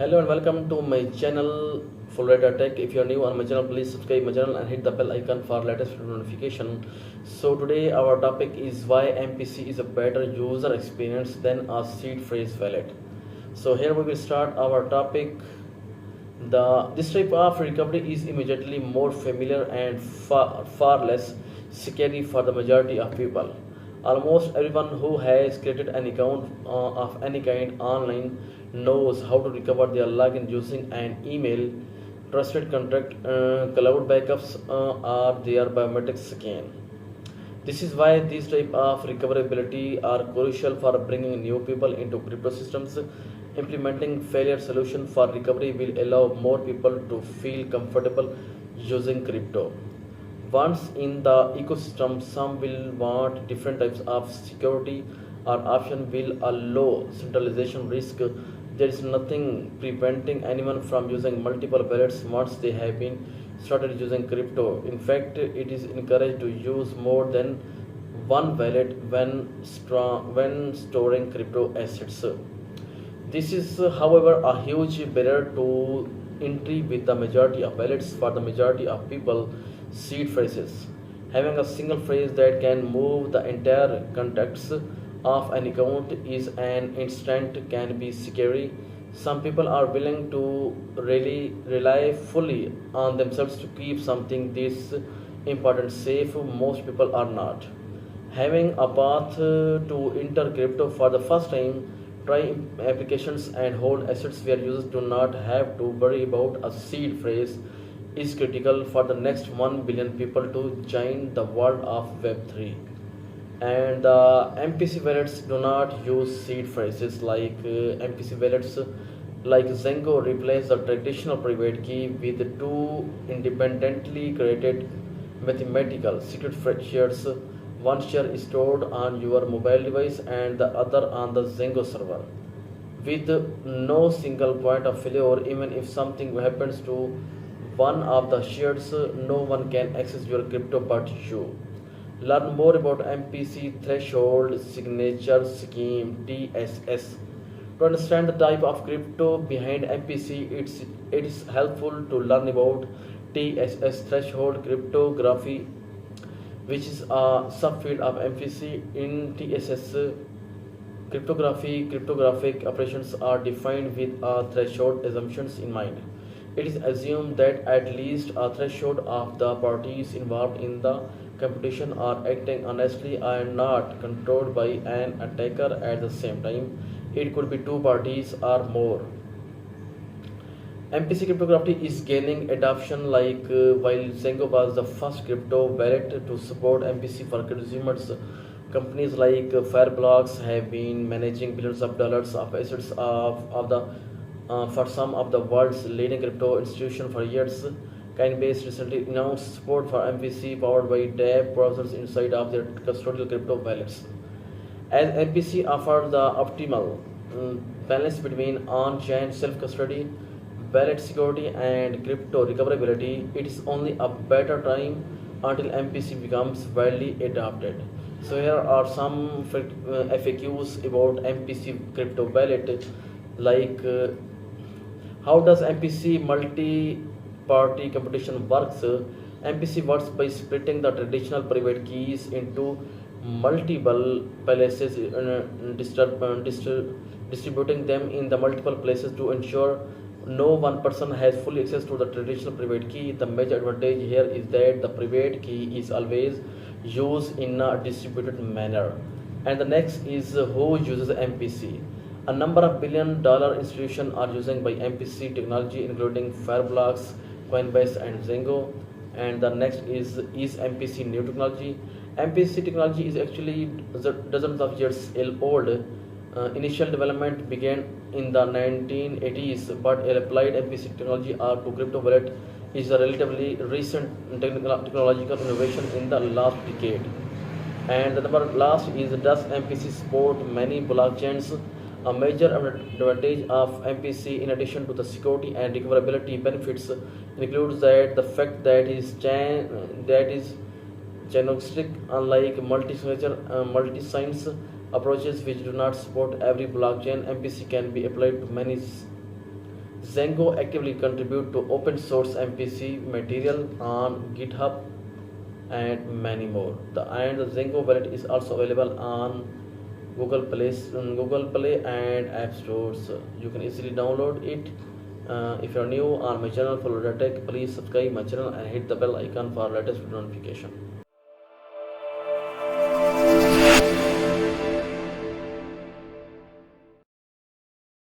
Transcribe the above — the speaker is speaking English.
Hello and welcome to my channel Full Radar Tech. If you are new on my channel, please subscribe my channel and hit the bell icon for latest notification. So today our topic is why MPC is a better user experience than a seed phrase wallet. So here we will start our topic. This type of recovery is immediately more familiar and far less scary for the majority of people. Almost everyone who has created an account of any kind online knows how to recover their login using an email, trusted contract, cloud backups, or their biometric scan. This is why these type of recoverability are crucial for bringing new people into crypto systems. Implementing failure solution for recovery will allow more people to feel comfortable using crypto. Once in the ecosystem, some will want different types of security or option will a low centralization risk. There is nothing preventing anyone from using multiple wallets once they have been started using crypto. In fact, it is encouraged to use more than one wallet when storing crypto assets. This is, however, a huge barrier to entry with the majority of wallets for the majority of people. Seed phrases. Having a single phrase that can move the entire context of an account is an instant can be scary. Some people are willing to really rely fully on themselves to keep something this important safe. Most people are not. Having a path to enter crypto for the first time, try applications and hold assets where users do not have to worry about a seed phrase is critical for the next 1 billion people to join the world of Web3. And the MPC wallets do not use seed phrases like MPC wallets like Zengo replace the traditional private key with two independently created mathematical secret shares. One share is stored on your mobile device and the other on the Zengo server. With no single point of failure, even if something happens to one of the shares, no one can access your crypto but you. Learn more about MPC Threshold Signature Scheme TSS. To understand the type of crypto behind MPC, it is helpful to learn about TSS threshold cryptography, which is a subfield of MPC. In TSS cryptography, cryptographic operations are defined with a threshold assumptions in mind. It is assumed that at least a threshold of the parties involved in the computation are acting honestly and not controlled by an attacker at the same time. It could be two parties or more. MPC cryptography is gaining adoption while Zengo was the first crypto wallet to support MPC for consumers. Companies like Fireblocks have been managing billions of dollars of assets of the for some of the world's leading crypto institutions for years. Coinbase recently announced support for MPC powered by dApp browsers inside of their custodial crypto wallets. As MPC offers the optimal balance between on-chain self-custody, wallet security, and crypto recoverability, it is only a better time until MPC becomes widely adopted. So here are some FAQs about MPC crypto wallet, like how does MPC multi-party computation works? MPC works by splitting the traditional private keys into multiple places, distributing them in the multiple places to ensure no one person has full access to the traditional private key. The major advantage here is that the private key is always used in a distributed manner. And the next is who uses MPC. A number of billion-dollar institutions are using by MPC technology, including Fireblocks, Coinbase, and Zengo. And the next is MPC new technology. MPC technology is actually dozens of years old. Initial development began in the 1980s, but applied MPC technology to crypto wallet is a relatively recent technological innovation in the last decade. And the number last is does MPC support many blockchains? A major advantage of MPC, in addition to the security and recoverability benefits, includes that the fact that is agnostic, unlike multi-signs approaches which do not support every blockchain. MPC can be applied to many Zengo actively contribute to open source MPC material on GitHub and many more. The Zengo wallet is also available on Google Play and App Stores. You can easily download it. If you're new on my channel Follow Tech, please subscribe my channel and hit the bell icon for latest video notification.